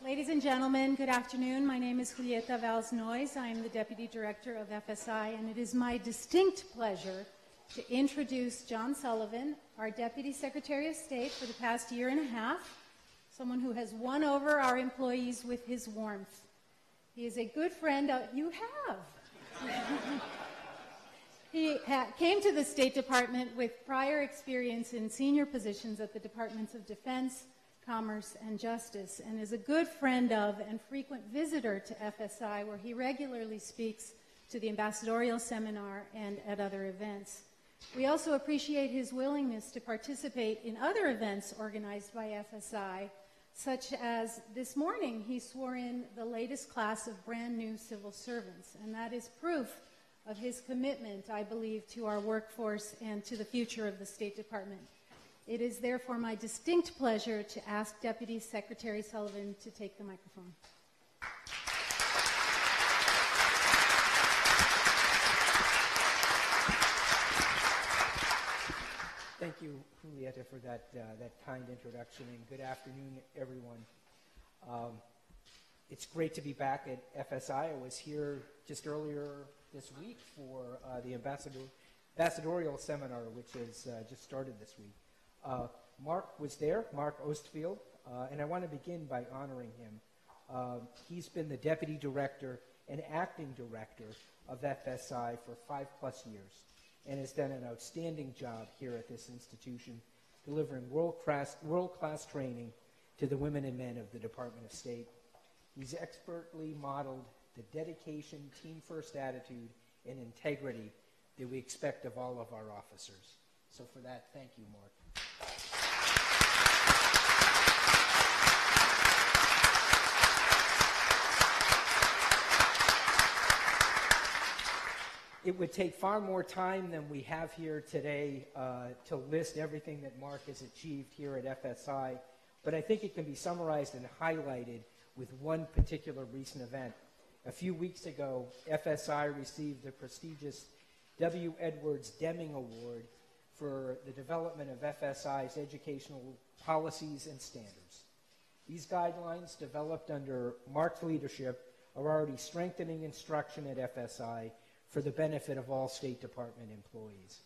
Ladies and gentlemen, good afternoon. My name is Julieta Valls-Noyes. I am the Deputy Director of FSI, and it is my distinct pleasure to introduce John Sullivan, our Deputy Secretary of State for the past year and a half, someone who has won over our employees with his warmth. He is a good friend of... You have! He came to the State Department with prior experience in senior positions at the Departments of Defense, Commerce, and Justice, and is a good friend of and frequent visitor to FSI, where he regularly speaks to the ambassadorial seminar and at other events. We also appreciate his willingness to participate in other events organized by FSI, such as this morning he swore in the latest class of brand new civil servants, and that is proof of his commitment, I believe, to our workforce and to the future of the State Department. It is therefore my distinct pleasure to ask Deputy Secretary Sullivan to take the microphone. Thank you, Julieta, for that kind introduction, and good afternoon, everyone. It's great to be back at FSI. I was here just earlier this week for the ambassadorial seminar, which has just started this week. Mark was there, Mark Ostfield, and I want to begin by honoring him. He's been the Deputy Director and Acting Director of FSI for 5+ years and has done an outstanding job here at this institution, delivering world-class training to the women and men of the Department of State. He's expertly modeled the dedication, team-first attitude, and integrity that we expect of all of our officers. So for that, thank you, Mark. It would take far more time than we have here today to list everything that Mark has achieved here at FSI, but I think it can be summarized and highlighted with one particular recent event. A few weeks ago, FSI received the prestigious W. Edwards Deming Award for the development of FSI's educational policies and standards. These guidelines, developed under Mark's leadership, are already strengthening instruction at FSI for the benefit of all State Department employees.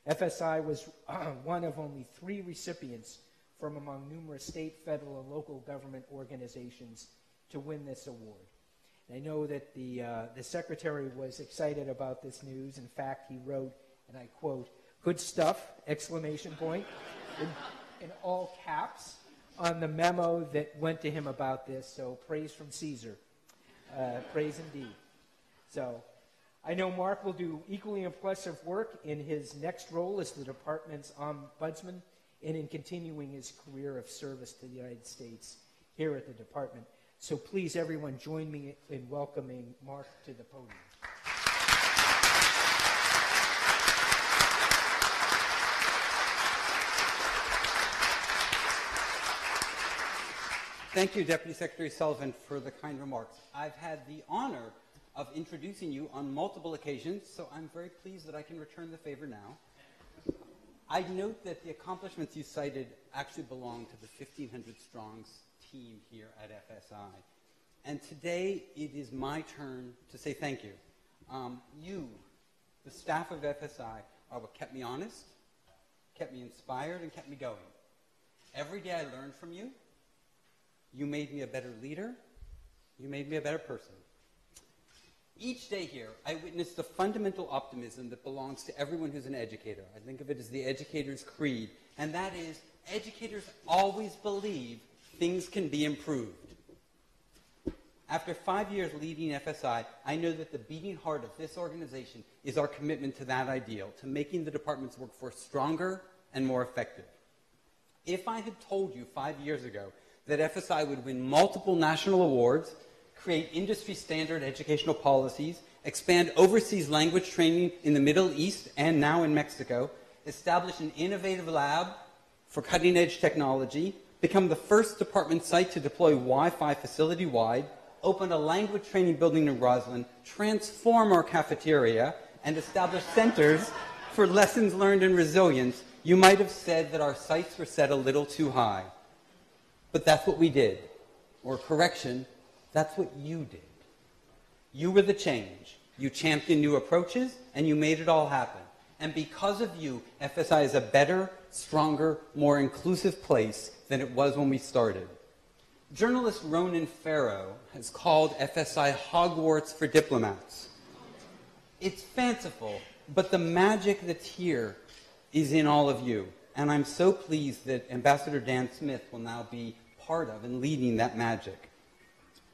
FSI was one of only 3 recipients from among numerous state, federal, and local government organizations to win this award. And I know that the Secretary was excited about this news. In fact, he wrote, and I quote, "Good stuff!" exclamation point, in all caps on the memo that went to him about this. So praise from Caesar. Praise indeed. So I know Mark will do equally impressive work in his next role as the department's ombudsman and in continuing his career of service to the United States here at the department. So please, everyone, join me in welcoming Mark to the podium. Thank you, Deputy Secretary Sullivan, for the kind remarks. I've had the honor of introducing you on multiple occasions, so I'm very pleased that I can return the favor now. I note that the accomplishments you cited actually belong to the 1,500-strong team here at FSI. And today, it is my turn to say thank you. You, the staff of FSI, are what kept me honest, kept me inspired, and kept me going. Every day I learned from you. You made me a better leader. You made me a better person. Each day here, I witness the fundamental optimism that belongs to everyone who's an educator. I think of it as the educator's creed, and that is, educators always believe things can be improved. After 5 years leading FSI, I know that the beating heart of this organization is our commitment to that ideal, to making the department's workforce stronger and more effective. If I had told you 5 years ago that FSI would win multiple national awards, create industry-standard educational policies, expand overseas language training in the Middle East and now in Mexico, establish an innovative lab for cutting-edge technology, become the first department site to deploy Wi-Fi facility-wide, open a language training building in Roslyn, transform our cafeteria, and establish centers for lessons learned and resilience, you might have said that our sights were set a little too high. But that's what we did. or correction, that's what you did. You were the change. You championed new approaches, and you made it all happen. And because of you, FSI is a better, stronger, more inclusive place than it was when we started. Journalist Ronan Farrow has called FSI Hogwarts for diplomats. It's fanciful, but the magic that's here is in all of you. And I'm so pleased that Ambassador Dan Smith will now be part of and leading that magic.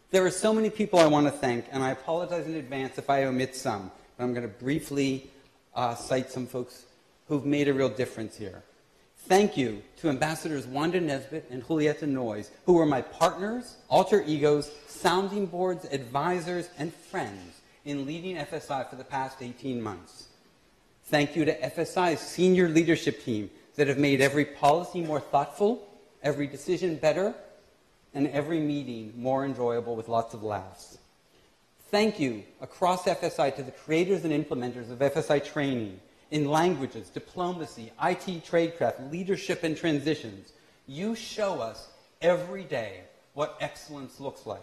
There are so many people I want to thank, and I apologize in advance if I omit some, but I'm going to briefly cite some folks who've made a real difference here. Thank you to Ambassadors Wanda Nesbitt and Julieta Noyes, who were my partners, alter egos, sounding boards, advisors, and friends in leading FSI for the past 18 months. Thank you to FSI's senior leadership team that have made every policy more thoughtful, every decision better, and every meeting more enjoyable with lots of laughs. Thank you across FSI to the creators and implementers of FSI training in languages, diplomacy, IT tradecraft, leadership, and transitions. You show us every day what excellence looks like.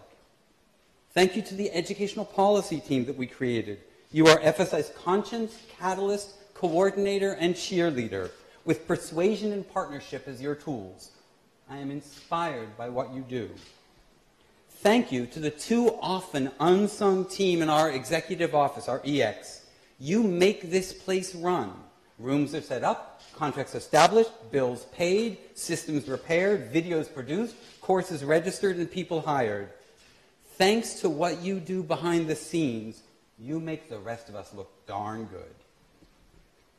Thank you to the educational policy team that we created. You are FSI's conscience, catalyst, coordinator, and cheerleader, with persuasion and partnership as your tools. I am inspired by what you do. Thank you to the too often unsung team in our executive office, our EX. You make this place run. Rooms are set up, contracts established, bills paid, systems repaired, videos produced, courses registered, and people hired. Thanks to what you do behind the scenes, you make the rest of us look darn good.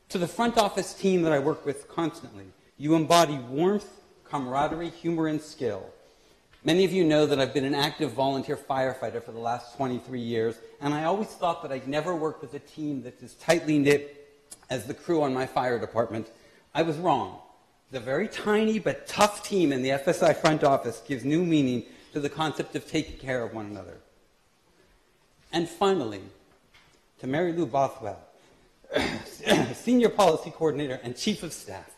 To the front office team that I work with constantly, you embody warmth, camaraderie, humor, and skill. Many of you know that I've been an active volunteer firefighter for the last 23 years, and I always thought that I'd never work with a team that's as tightly knit as the crew on my fire department. I was wrong. The very tiny but tough team in the FSI front office gives new meaning to the concept of taking care of one another. And finally, to Mary Lou Bothwell, Senior Policy Coordinator and Chief of Staff,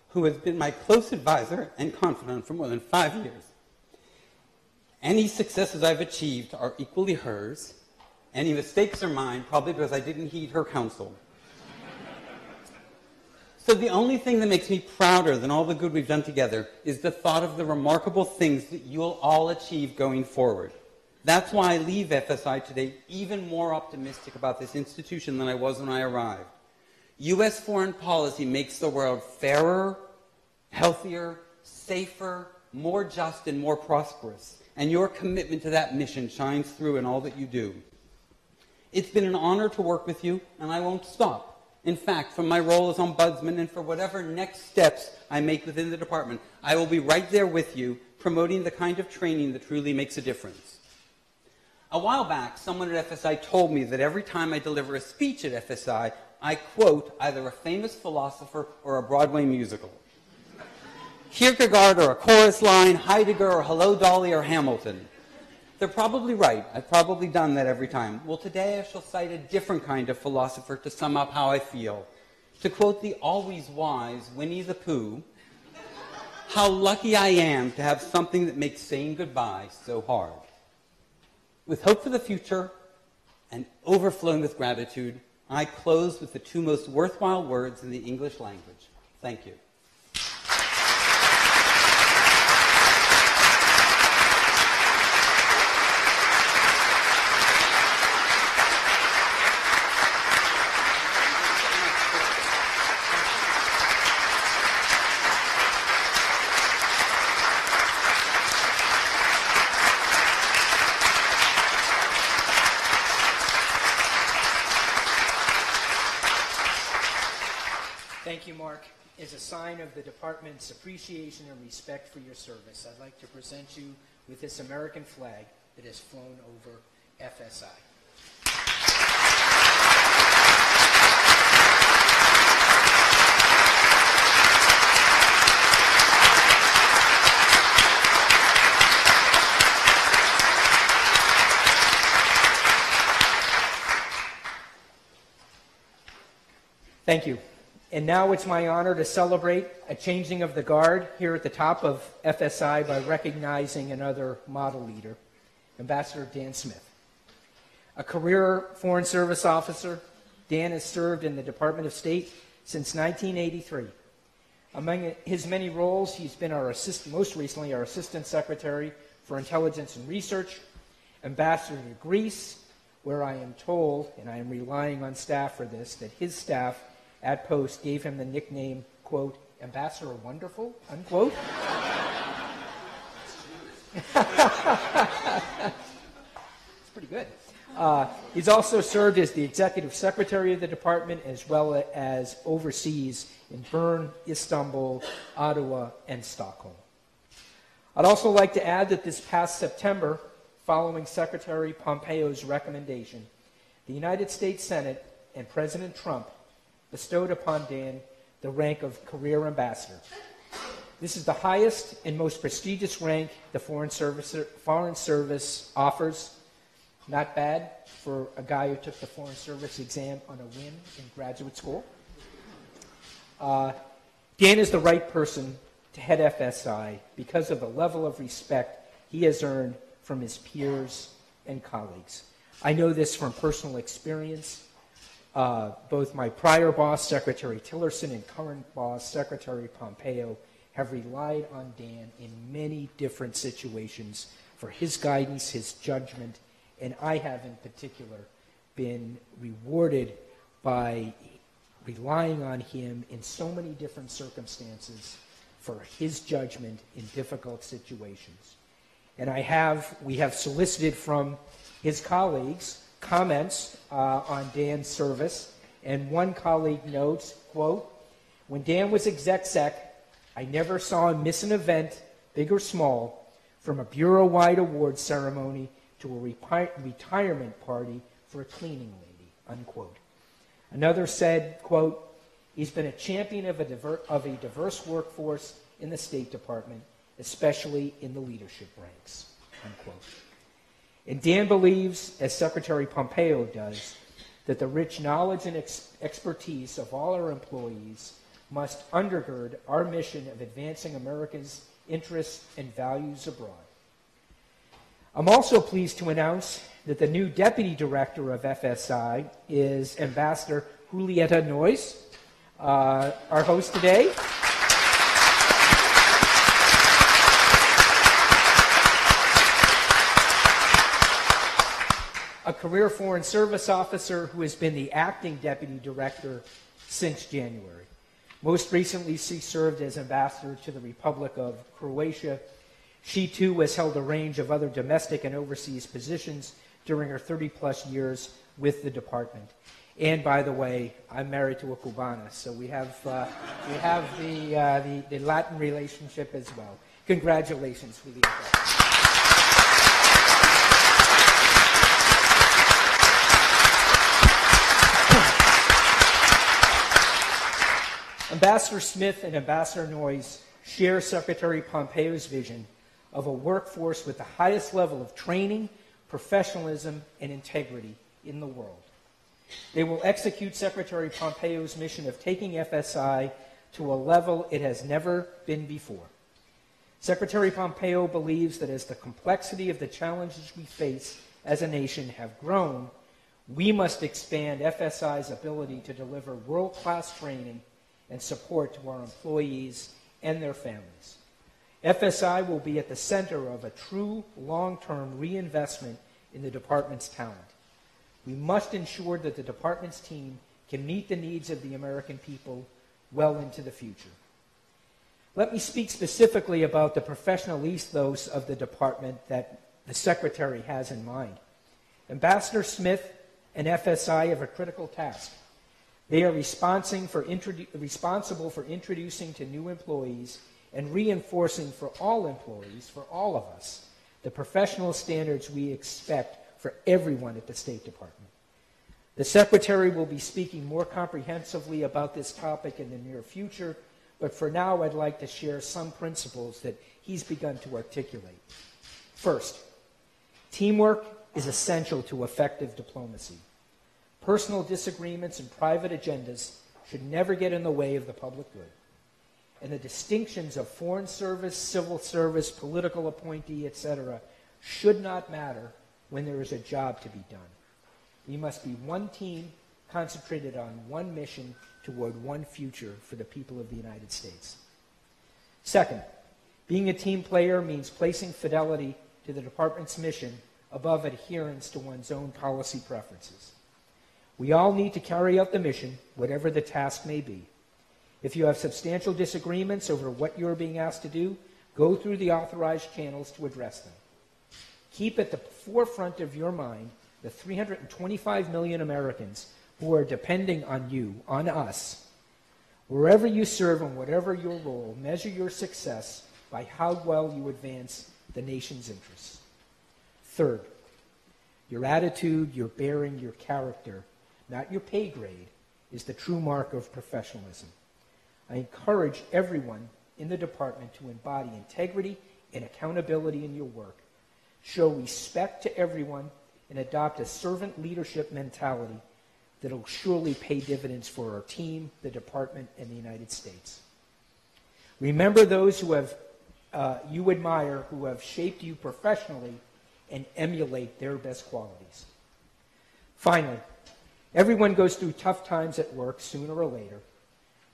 who has been my close advisor and confidant for more than 5 years. Any successes I've achieved are equally hers. Any mistakes are mine, probably because I didn't heed her counsel. So the only thing that makes me prouder than all the good we've done together is the thought of the remarkable things that you'll all achieve going forward. That's why I leave FSI today even more optimistic about this institution than I was when I arrived. U.S. foreign policy makes the world fairer, healthier, safer, more just, and more prosperous. And your commitment to that mission shines through in all that you do. It's been an honor to work with you, and I won't stop. In fact, from my role as ombudsman and for whatever next steps I make within the department, I will be right there with you, promoting the kind of training that truly makes a difference. A while back, someone at FSI told me that every time I deliver a speech at FSI, I quote either a famous philosopher or a Broadway musical. Kierkegaard or a chorus line, Heidegger or Hello, Dolly or Hamilton. They're probably right. I've probably done that every time. Well, today I shall cite a different kind of philosopher to sum up how I feel. To quote the always wise Winnie the Pooh, how lucky I am to have something that makes saying goodbye so hard. With hope for the future and overflowing with gratitude, I close with the two most worthwhile words in the English language. Thank you. Thank you, Mark. As a sign of the department's appreciation and respect for your service, I'd like to present you with this American flag that has flown over FSI. Thank you. And now it's my honor to celebrate a changing of the guard here at the top of FSI by recognizing another model leader, Ambassador Dan Smith. A career Foreign Service officer, Dan has served in the Department of State since 1983. Among his many roles, he's been most recently our Assistant Secretary for Intelligence and Research, Ambassador to Greece, where I am told, and I am relying on staff for this, that his staff at Post gave him the nickname, quote, Ambassador Wonderful, unquote. It's pretty good. He's also served as the Executive Secretary of the Department as well as overseas in Bern, Istanbul, Ottawa, and Stockholm. I'd also like to add that this past September, following Secretary Pompeo's recommendation, the United States Senate and President Trump bestowed upon Dan the rank of Career Ambassador. This is the highest and most prestigious rank the Foreign Service offers. Not bad for a guy who took the Foreign Service exam on a whim in graduate school. Dan is the right person to head FSI because of the level of respect he has earned from his peers and colleagues. I know this from personal experience. Both my prior boss, Secretary Tillerson, and current boss, Secretary Pompeo, have relied on Dan in many different situations for his guidance, his judgment, and I have in particular been rewarded by relying on him in so many different circumstances for his judgment in difficult situations. And we have solicited from his colleagues comments on Dan's service, and one colleague notes, quote, when Dan was exec sec, I never saw him miss an event, big or small, from a bureau-wide awards ceremony to a retirement party for a cleaning lady, unquote. Another said, quote, he's been a champion of a diverse workforce in the State Department, especially in the leadership ranks, unquote. And Dan believes, as Secretary Pompeo does, that the rich knowledge and expertise of all our employees must undergird our mission of advancing America's interests and values abroad. I'm also pleased to announce that the new Deputy Director of FSI is Ambassador Julieta Noyes, our host today. A career Foreign Service officer who has been the acting Deputy Director since January. Most recently, she served as Ambassador to the Republic of Croatia. She, too, has held a range of other domestic and overseas positions during her 30-plus years with the department. And, by the way, I'm married to a Cubana, so we have the Latin relationship as well. Congratulations, Julieta. Ambassador Smith and Ambassador Noyes share Secretary Pompeo's vision of a workforce with the highest level of training, professionalism, and integrity in the world. They will execute Secretary Pompeo's mission of taking FSI to a level it has never been before. Secretary Pompeo believes that as the complexity of the challenges we face as a nation have grown, we must expand FSI's ability to deliver world-class training and support to our employees and their families. FSI will be at the center of a true long-term reinvestment in the department's talent. We must ensure that the department's team can meet the needs of the American people well into the future. Let me speak specifically about the professional ethos of the department that the Secretary has in mind. Ambassador Smith and FSI have a critical task. They are responsible for introducing to new employees and reinforcing for all employees, for all of us, the professional standards we expect for everyone at the State Department. The Secretary will be speaking more comprehensively about this topic in the near future, but for now I'd like to share some principles that he's begun to articulate. First, teamwork is essential to effective diplomacy. Personal disagreements and private agendas should never get in the way of the public good. And the distinctions of foreign service, civil service, political appointee, etc., should not matter when there is a job to be done. We must be one team concentrated on one mission toward one future for the people of the United States. Second, being a team player means placing fidelity to the department's mission above adherence to one's own policy preferences. We all need to carry out the mission, whatever the task may be. If you have substantial disagreements over what you're being asked to do, go through the authorized channels to address them. Keep at the forefront of your mind the 325 million Americans who are depending on you, on us. Wherever you serve and whatever your role, measure your success by how well you advance the nation's interests. Third, your attitude, your bearing, your character, not your pay grade, is the true mark of professionalism. I encourage everyone in the department to embody integrity and accountability in your work, show respect to everyone, and adopt a servant leadership mentality that will surely pay dividends for our team, the department, and the United States. Remember those who have you admire, who have shaped you professionally, and emulate their best qualities. Finally, everyone goes through tough times at work sooner or later,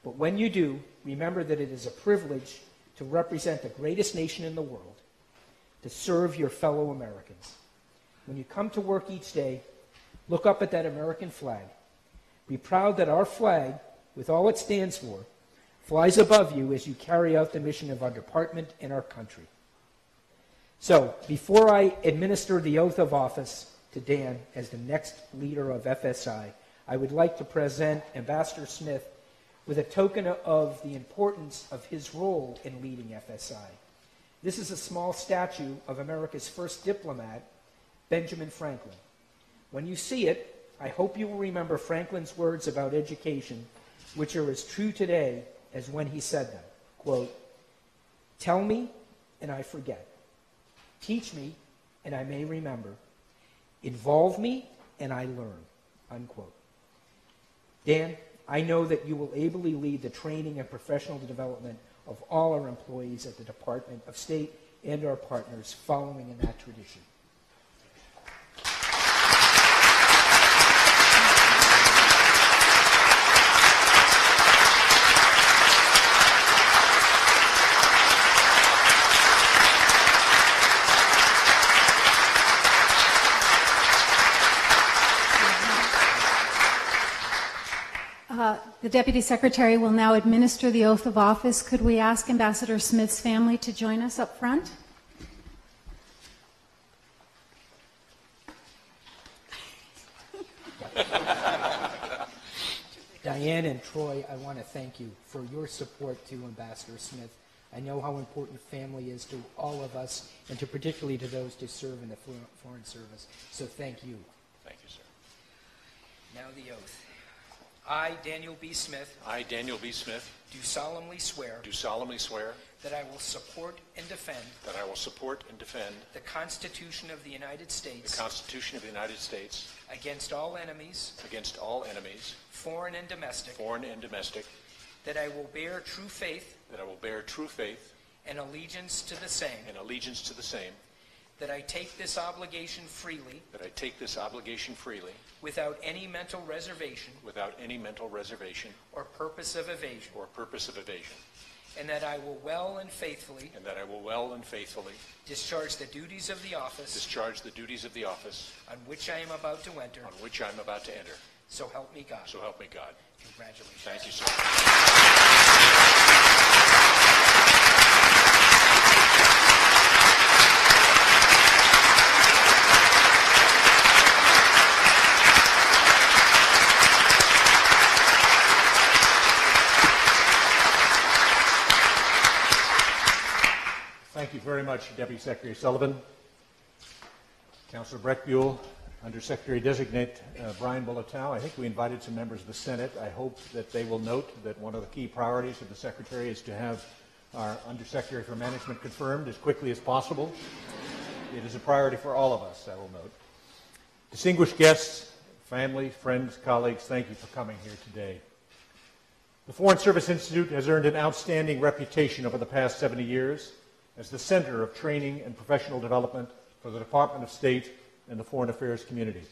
but when you do, remember that it is a privilege to represent the greatest nation in the world, to serve your fellow Americans. When you come to work each day, look up at that American flag. Be proud that our flag, with all it stands for, flies above you as you carry out the mission of our department and our country. So, before I administer the oath of office to Dan as the next leader of FSI, I would like to present Ambassador Smith with a token of the importance of his role in leading FSI. This is a small statue of America's first diplomat, Benjamin Franklin. When you see it, I hope you will remember Franklin's words about education, which are as true today as when he said them. Quote, "Tell me, and I forget. Teach me, and I may remember. Involve me, and I learn." Unquote. Dan, I know that you will ably lead the training and professional development of all our employees at the Department of State and our partners, following in that tradition. The Deputy Secretary will now administer the oath of office. Could we ask Ambassador Smith's family to join us up front? Diane and Troy, I want to thank you for your support to Ambassador Smith. I know how important family is to all of us, and to particularly to those who serve in the Foreign Service. So thank you. Thank you, sir. Now the oath. I, Daniel B. Smith, I, Daniel B. Smith, do solemnly swear do solemnly swear that I will support and defend that I will support and defend the Constitution of the United the States Constitution of the United States against all enemies, against all enemies, foreign and domestic, foreign and domestic, that I will bear true faith that I will bear true faith and allegiance to the same, and allegiance to the same, that I take this obligation freely that I take this obligation freely without any mental reservation without any mental reservation or purpose of evasion, or purpose of evasion, and that I will well and faithfully and that I will well and faithfully discharge the duties of the office discharge the duties of the office on which I am about to enter. on which I am about to enter. So help me God. So help me God. Congratulations. Thank you, sir. Thank you very much, Deputy Secretary Sullivan. Councilor Breckbuhl, Undersecretary-designate Brian Bullatow. I think we invited some members of the Senate. I hope that they will note that one of the key priorities of the Secretary is to have our Undersecretary for Management confirmed as quickly as possible. It is a priority for all of us, I will note. Distinguished guests, family, friends, colleagues, thank you for coming here today. The Foreign Service Institute has earned an outstanding reputation over the past 70 years as the center of training and professional development for the Department of State and the foreign affairs community.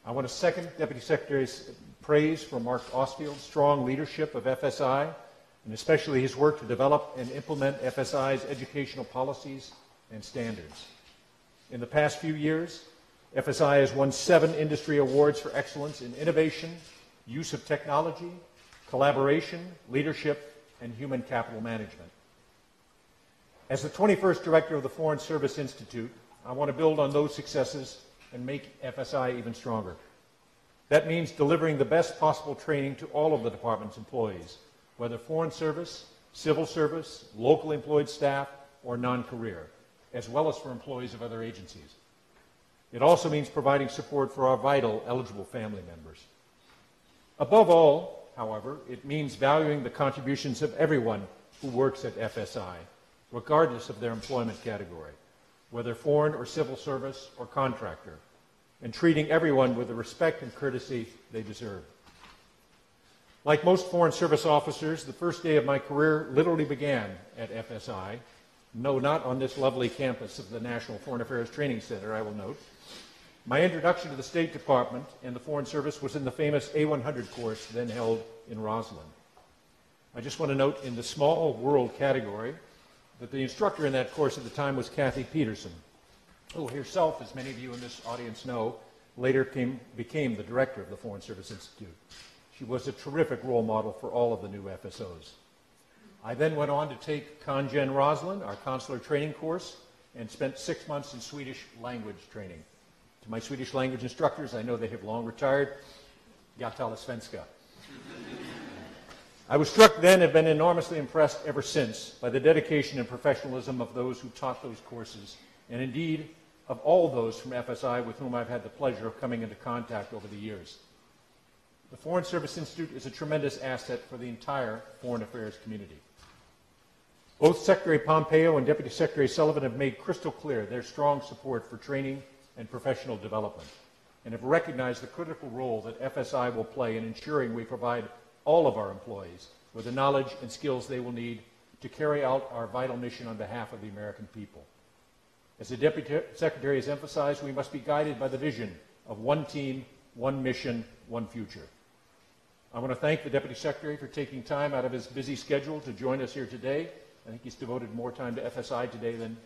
I want to second Deputy Secretary's praise for Mark Ostfield's strong leadership of FSI, and especially his work to develop and implement FSI's educational policies and standards. In the past few years, FSI has won 7 industry awards for excellence in innovation, use of technology, collaboration, leadership, and human capital management. As the 21st Director of the Foreign Service Institute, I want to build on those successes and make FSI even stronger. That means delivering the best possible training to all of the department's employees, whether foreign service, civil service, local employed staff, or non-career, as well as for employees of other agencies. It also means providing support for our vital, eligible family members. Above all, however, it means valuing the contributions of everyone who works at FSI, regardless of their employment category, whether foreign or civil service or contractor, and treating everyone with the respect and courtesy they deserve. Like most Foreign Service officers, the first day of my career literally began at FSI. No, not on this lovely campus of the National Foreign Affairs Training Center, I will note. My introduction to the State Department and the Foreign Service was in the famous A100 course then held in Roslyn. I just want to note in the small world category that the instructor in that course at the time was Kathy Peterson, who herself, as many of you in this audience know, later became the director of the Foreign Service Institute. She was a terrific role model for all of the new FSOs. I then went on to take Congen Roslyn, our consular training course, and spent 6 months in Swedish language training. To my Swedish language instructors, I know they have long retired. Jag talar svenska. I was struck then and have been enormously impressed ever since by the dedication and professionalism of those who taught those courses, and indeed of all those from FSI with whom I've had the pleasure of coming into contact over the years. The Foreign Service Institute is a tremendous asset for the entire foreign affairs community. Both Secretary Pompeo and Deputy Secretary Sullivan have made crystal clear their strong support for training and professional development, and have recognized the critical role that FSI will play in ensuring we provide all of our employees with the knowledge and skills they will need to carry out our vital mission on behalf of the American people. As the Deputy Secretary has emphasized, we must be guided by the vision of one team, one mission, one future. I want to thank the Deputy Secretary for taking time out of his busy schedule to join us here today. I think he's devoted more time to FSI today than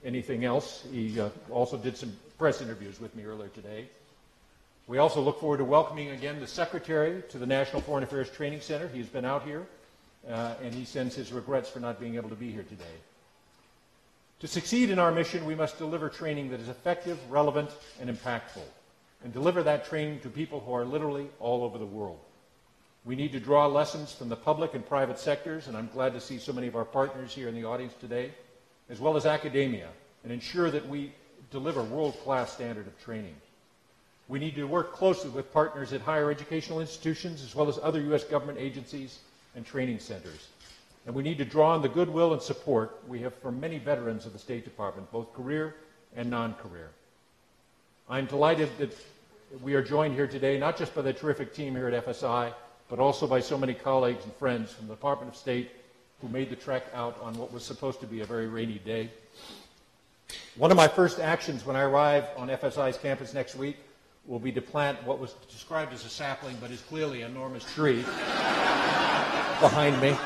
anything else. He also did some press interviews with me earlier today. We also look forward to welcoming again the Secretary to the National Foreign Affairs Training Center. He's been out here, and he sends his regrets for not being able to be here today. To succeed in our mission, we must deliver training that is effective, relevant, and impactful, and deliver that training to people who are literally all over the world. We need to draw lessons from the public and private sectors, and I'm glad to see so many of our partners here in the audience today, as well as academia, and ensure that we deliver world-class standard of training. We need to work closely with partners at higher educational institutions, as well as other U.S. government agencies and training centers. And we need to draw on the goodwill and support we have from many veterans of the State Department, both career and non-career. I'm delighted that we are joined here today, not just by the terrific team here at FSI, but also by so many colleagues and friends from the Department of State who made the trek out on what was supposed to be a very rainy day. One of my first actions when I arrive on FSI's campus next week will be to plant what was described as a sapling, but is clearly an enormous tree behind me.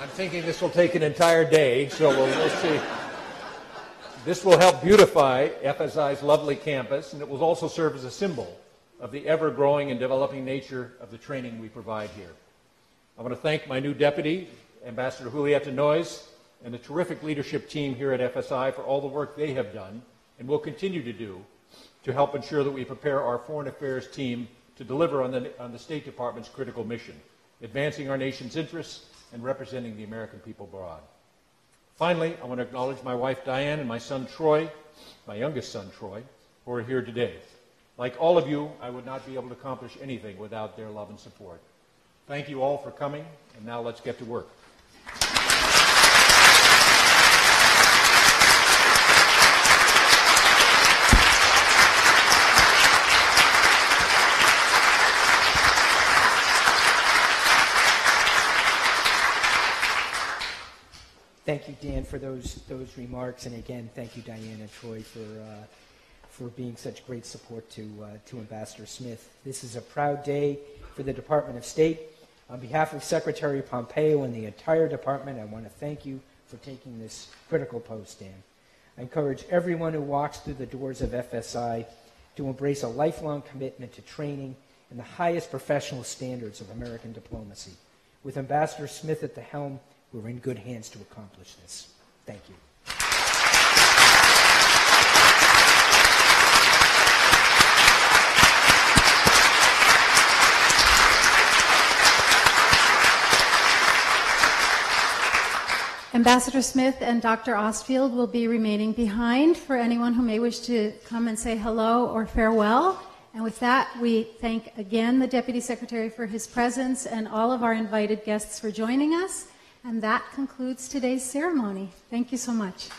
I'm thinking this will take an entire day, so we'll see. This will help beautify FSI's lovely campus, and it will also serve as a symbol of the ever-growing and developing nature of the training we provide here. I want to thank my new deputy, Ambassador Julieta Noyes, and the terrific leadership team here at FSI for all the work they have done and will continue to do to help ensure that we prepare our foreign affairs team to deliver on the State Department's critical mission, advancing our nation's interests and representing the American people abroad. Finally, I want to acknowledge my wife Diane and my son Troy, my youngest son Troy, who are here today. Like all of you, I would not be able to accomplish anything without their love and support. Thank you all for coming, and now let's get to work. Dan for those remarks, and again, thank you, Diane and Troy, for being such great support to Ambassador Smith. This is a proud day for the Department of State. On behalf of Secretary Pompeo and the entire department, I want to thank you for taking this critical post, Dan. I encourage everyone who walks through the doors of FSI to embrace a lifelong commitment to training and the highest professional standards of American diplomacy. With Ambassador Smith at the helm, we're in good hands to accomplish this. Thank you. Ambassador Smith and Dr. Ostfield will be remaining behind for anyone who may wish to come and say hello or farewell. And with that, we thank again the Deputy Secretary for his presence and all of our invited guests for joining us. And that concludes today's ceremony. Thank you so much.